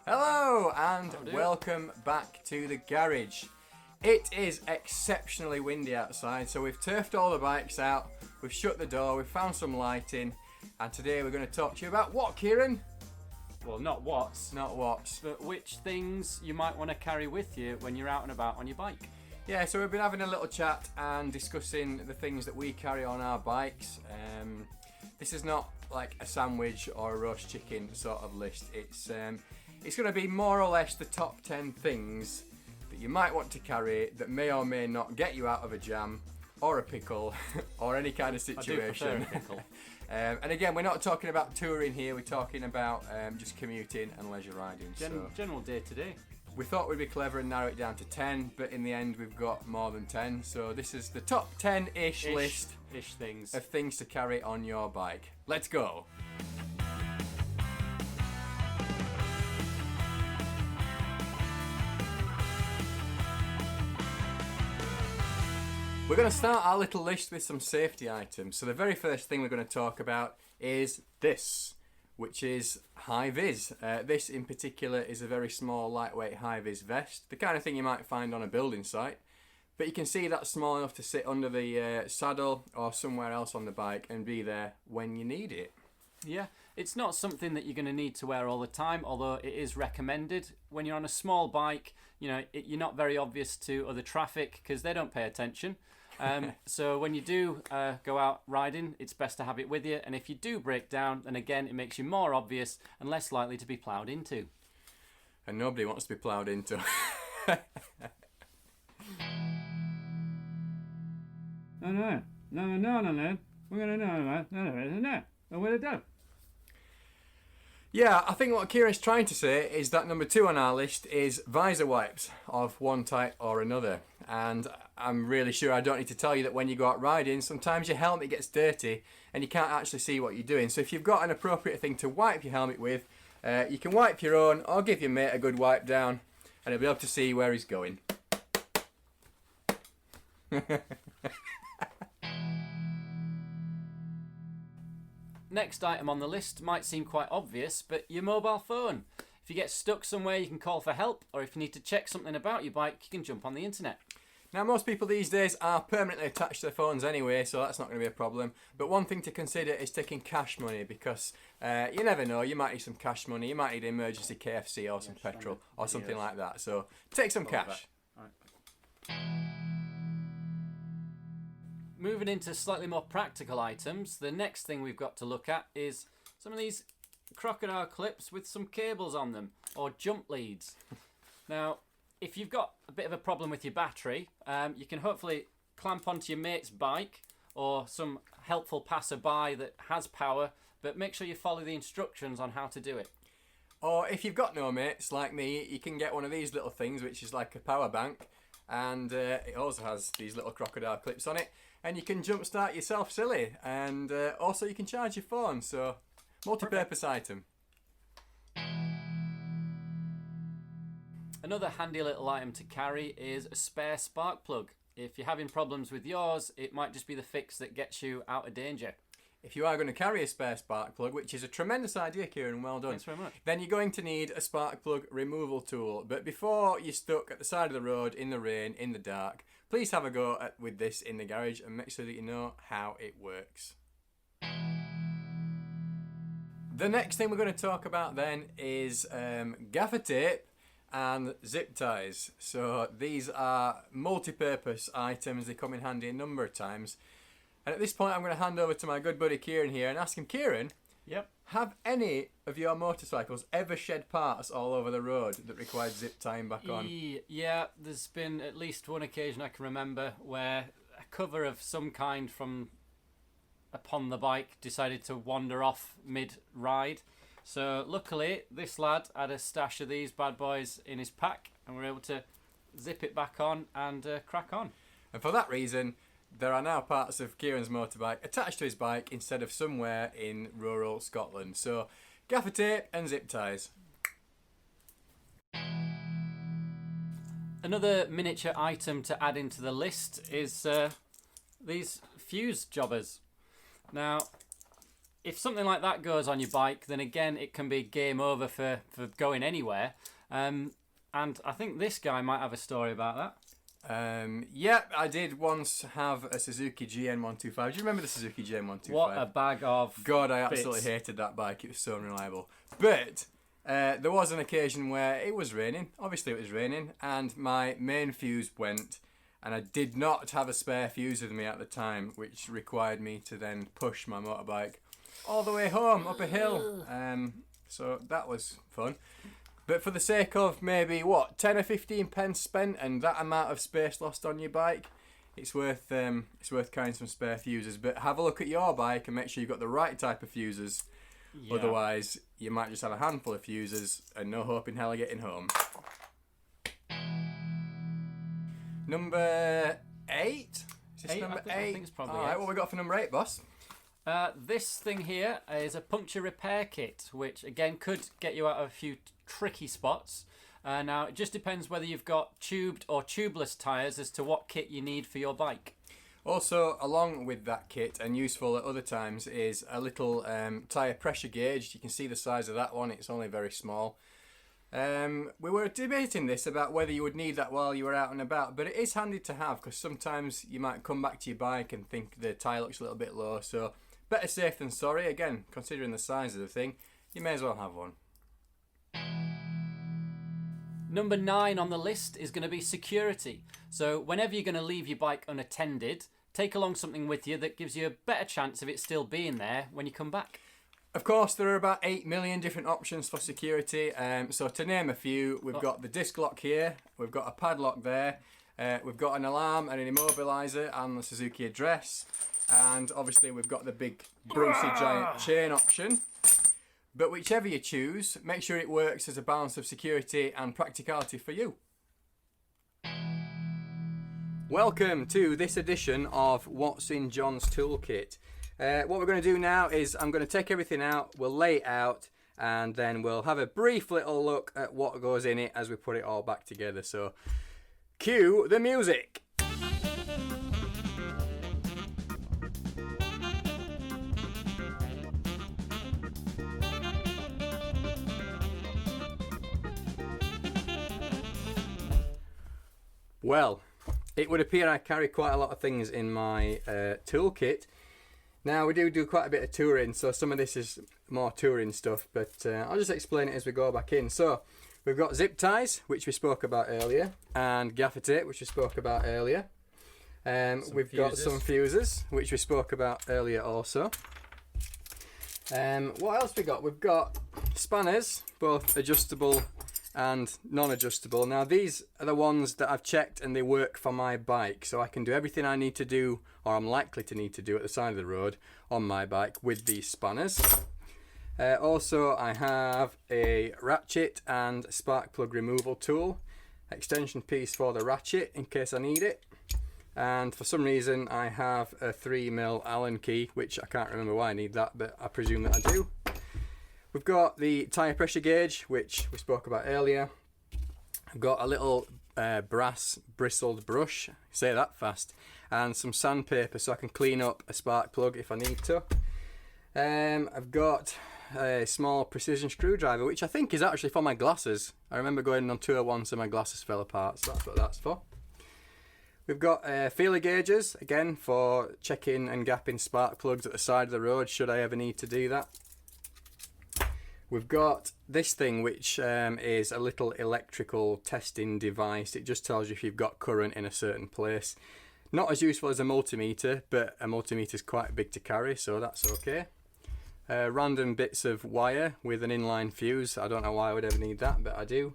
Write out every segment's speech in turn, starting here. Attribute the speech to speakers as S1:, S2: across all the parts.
S1: Hello and welcome back to the garage. It is exceptionally windy outside, so we've turfed all the bikes out, we've shut the door, we've found some lighting, and today we're going to talk to you about what, Kieran?
S2: Well, not what's,
S1: Not what's.
S2: but which things you might want to carry with you when you're out and about on your bike.
S1: Yeah, so we've been having a little chat and discussing the things that we carry on our bikes. This is not like a sandwich or a roast chicken sort of list. It's going to be more or less the top 10 things that you might want to carry that may or may not get you out of a jam or a pickle or any kind of situation.
S2: I do prefer a pickle.
S1: And again, we're not talking about touring here, we're talking about just commuting and leisure riding.
S2: General day to day.
S1: We thought we'd be clever and narrow it down to 10, but in the end we've got more than 10. So this is the top 10-ish list
S2: things.
S1: of things to carry on your bike. Let's go. We're going to start our little list with some safety items. So the very first thing we're going to talk about is this, which is HighVis. This in particular is a very small, lightweight HighVis vest, the kind of thing you might find on a building site. But you can see that's small enough to sit under the saddle or somewhere else on the bike and be there when you need it.
S2: Yeah, it's not something that you're going to need to wear all the time, although it is recommended. When you're on a small bike, you're not very obvious to other traffic because they don't pay attention. So when you do go out riding, it's best to have it with you. And if you do break down, then again, it makes you more obvious and less likely to be ploughed into.
S1: And nobody wants to be ploughed into.
S2: No. We're going to no. Where to go?
S1: Yeah, I think what Kira's trying to say is that number 2 on our list is visor wipes of one type or another. And I'm really sure I don't need to tell you that when you go out riding, sometimes your helmet gets dirty and you can't actually see what you're doing. So if you've got an appropriate thing to wipe your helmet with, you can wipe your own or give your mate a good wipe down and he'll be able to see where he's going.
S2: Next item on the list might seem quite obvious, but your mobile phone. If you get stuck somewhere, you can call for help, or if you need to check something about your bike, you can jump on the internet.
S1: Now, most people these days are permanently attached to their phones anyway, so that's not going to be a problem. But one thing to consider is taking cash money, because you never know, you might need some cash money, you might need emergency KFC or some petrol or something like that. So take some cash.
S2: Moving into slightly more practical items, the next thing we've got to look at is some of these crocodile clips with some cables on them, or jump leads. Now, if you've got a bit of a problem with your battery, you can hopefully clamp onto your mate's bike or some helpful passerby that has power, but make sure you follow the instructions on how to do it.
S1: Or if you've got no mates like me, you can get one of these little things, which is like a power bank, and it also has these little crocodile clips on it, and you can jump start yourself silly, and also you can charge your phone, so multi-purpose item.
S2: Another handy little item to carry is a spare spark plug. If you're having problems with yours, it might just be the fix that gets you out of danger.
S1: If you are going to carry a spare spark plug, which is a tremendous idea, Kieran, well done.
S2: Thanks very much.
S1: Then you're going to need a spark plug removal tool. But before you're stuck at the side of the road, in the rain, in the dark, please have a go with this in the garage and make sure that you know how it works. The next thing we're going to talk about then is gaffer tape and zip ties. So these are multi-purpose items. They come in handy a number of times. And at this point, I'm going to hand over to my good buddy Kieran here and ask him, Kieran,
S2: Yep.
S1: have any of your motorcycles ever shed parts all over the road that required zip tying back on?
S2: Yeah, there's been at least one occasion I can remember where a cover of some kind from upon the bike decided to wander off mid-ride. So luckily, this lad had a stash of these bad boys in his pack and we were able to zip it back on and crack on.
S1: And for that reason, there are now parts of Kieran's motorbike attached to his bike instead of somewhere in rural Scotland. So, gaffer tape and zip ties.
S2: Another miniature item to add into the list is these fuse jobbers. Now, if something like that goes on your bike, then again, it can be game over for going anywhere. And I think this guy might have a story about that.
S1: Yeah, I did once have a Suzuki GN125. Do you remember the Suzuki GN125?
S2: What a bag of
S1: God, I absolutely
S2: bits.
S1: hated that bike. It was so unreliable. But there was an occasion where it was raining. Obviously, it was raining, and my main fuse went, and I did not have a spare fuse with me at the time, which required me to then push my motorbike all the way home up a hill. So that was fun. But for the sake of maybe, 10 or 15 pence spent and that amount of space lost on your bike, it's worth carrying some spare fuses. But have a look at your bike and make sure you've got the right type of fuses. Yeah. Otherwise, you might just have a handful of fuses and no hope in hell of getting home. Number 8? Is this number 8?
S2: I think it's probably
S1: Alright, what we got for number 8, boss?
S2: This thing here is a puncture repair kit, which again could get you out of a few tricky spots. Now, it just depends whether you've got tubed or tubeless tyres as to what kit you need for your bike.
S1: Also, along with that kit, and useful at other times, is a little tyre pressure gauge. You can see the size of that one, it's only very small. We were debating this about whether you would need that while you were out and about, but it is handy to have because sometimes you might come back to your bike and think the tyre looks a little bit low, so better safe than sorry. Again, considering the size of the thing, you may as well have one.
S2: Number 9 on the list is going to be security. So whenever you're going to leave your bike unattended, take along something with you that gives you a better chance of it still being there when you come back.
S1: Of course, there are about 8 million different options for security. So to name a few, we've got the disc lock here, we've got a padlock there, we've got an alarm and an immobiliser and the Suzuki address, and obviously we've got the big Brucey giant chain option. But whichever you choose, make sure it works as a balance of security and practicality for you. Welcome to this edition of What's in John's Toolkit. What we're going to do now is I'm going to take everything out, we'll lay it out, and then we'll have a brief little look at what goes in it as we put it all back together. So, cue the music! Well, it would appear I carry quite a lot of things in my toolkit. Now, we do quite a bit of touring, so some of this is more touring stuff, but I'll just explain it as we go back in. So, we've got zip ties, which we spoke about earlier, and gaffer tape, which we spoke about earlier. We've got some fuses, which we spoke about earlier also. What else we got? We've got spanners, both adjustable and non-adjustable. Now these are the ones that I've checked and they work for my bike, so I can do everything I need to do, or I'm likely to need to do at the side of the road on my bike with these spanners. Also, I have a ratchet and spark plug removal tool, extension piece for the ratchet in case I need it, and for some reason I have a 3mm Allen key, which I can't remember why I need that, but I presume that I do. We've got the tyre pressure gauge, which we spoke about earlier. I've got a little brass bristled brush, say that fast, and some sandpaper so I can clean up a spark plug if I need to. I've got a small precision screwdriver, which I think is actually for my glasses. I remember going on tour once and my glasses fell apart, so that's what that's for. We've got feeler gauges, again for checking and gapping spark plugs at the side of the road should I ever need to do that. We've got this thing, which is a little electrical testing device. It just tells you if you've got current in a certain place. Not as useful as a multimeter, but a multimeter is quite big to carry, so that's okay. Random bits of wire with an inline fuse. I don't know why I would ever need that, but I do.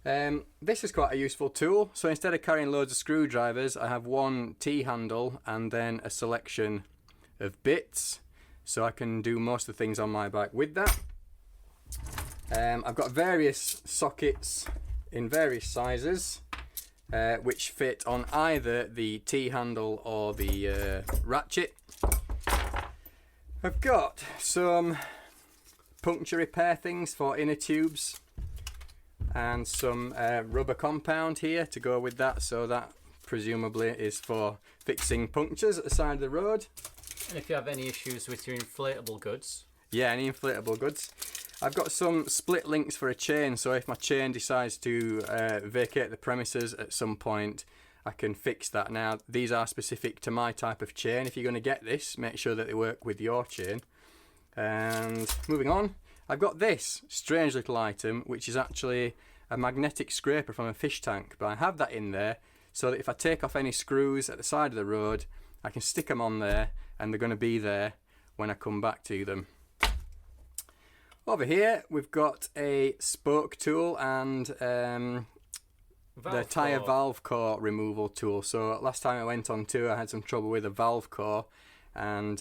S1: This is quite a useful tool. So instead of carrying loads of screwdrivers, I have one T-handle and then a selection of bits. So I can do most of the things on my bike with that. I've got various sockets in various sizes, which fit on either the T-handle or the ratchet. I've got some puncture repair things for inner tubes and some rubber compound here to go with that, so that presumably is for fixing punctures at the side of the road.
S2: And if you have any issues with your inflatable goods.
S1: Yeah, any inflatable goods. I've got some split links for a chain, so if my chain decides to vacate the premises at some point, I can fix that. Now, these are specific to my type of chain. If you're going to get this, make sure that they work with your chain. And moving on, I've got this strange little item, which is actually a magnetic scraper from a fish tank. But I have that in there so that if I take off any screws at the side of the road, I can stick them on there and they're going to be there when I come back to them. Over here, we've got a spoke tool and the tyre valve core removal tool. So last time I went on tour, I had some trouble with a valve core, and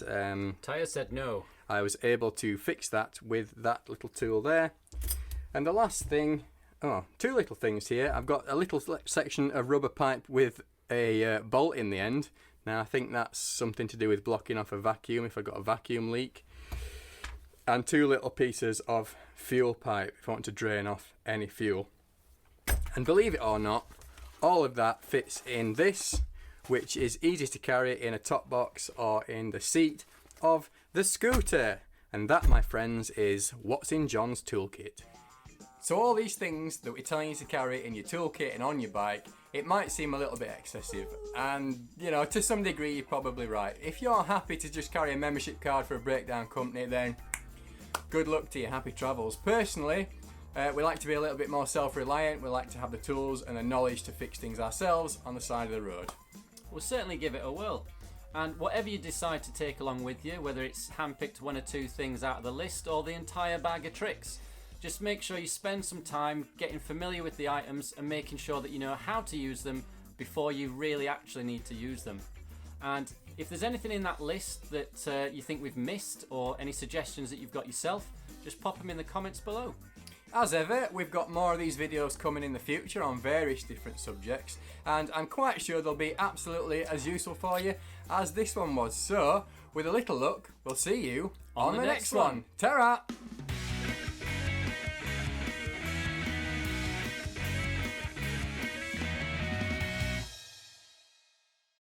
S2: tyre said no.
S1: I was able to fix that with that little tool there. And the last thing, two little things here. I've got a little section of rubber pipe with a bolt in the end. Now I think that's something to do with blocking off a vacuum if I've got a vacuum leak. And two little pieces of fuel pipe if I want to drain off any fuel. And believe it or not, all of that fits in this, which is easy to carry in a top box or in the seat of the scooter. And that, my friends, is what's in John's toolkit. So all these things that we're telling you to carry in your toolkit and on your bike, it might seem a little bit excessive. And, you know, to some degree, you're probably right. If you're happy to just carry a membership card for a breakdown company, then good luck to you, happy travels. Personally, we like to be a little bit more self-reliant. We like to have the tools and the knowledge to fix things ourselves on the side of the road.
S2: We'll certainly give it a whirl. And whatever you decide to take along with you, whether it's handpicked one or two things out of the list or the entire bag of tricks, just make sure you spend some time getting familiar with the items and making sure that you know how to use them before you really actually need to use them. And if there's anything in that list that you think we've missed or any suggestions that you've got yourself, just pop them in the comments below.
S1: As ever, we've got more of these videos coming in the future on various different subjects, and I'm quite sure they'll be absolutely as useful for you as this one was. So, with a little luck, we'll see you on the next one. Ta-ra!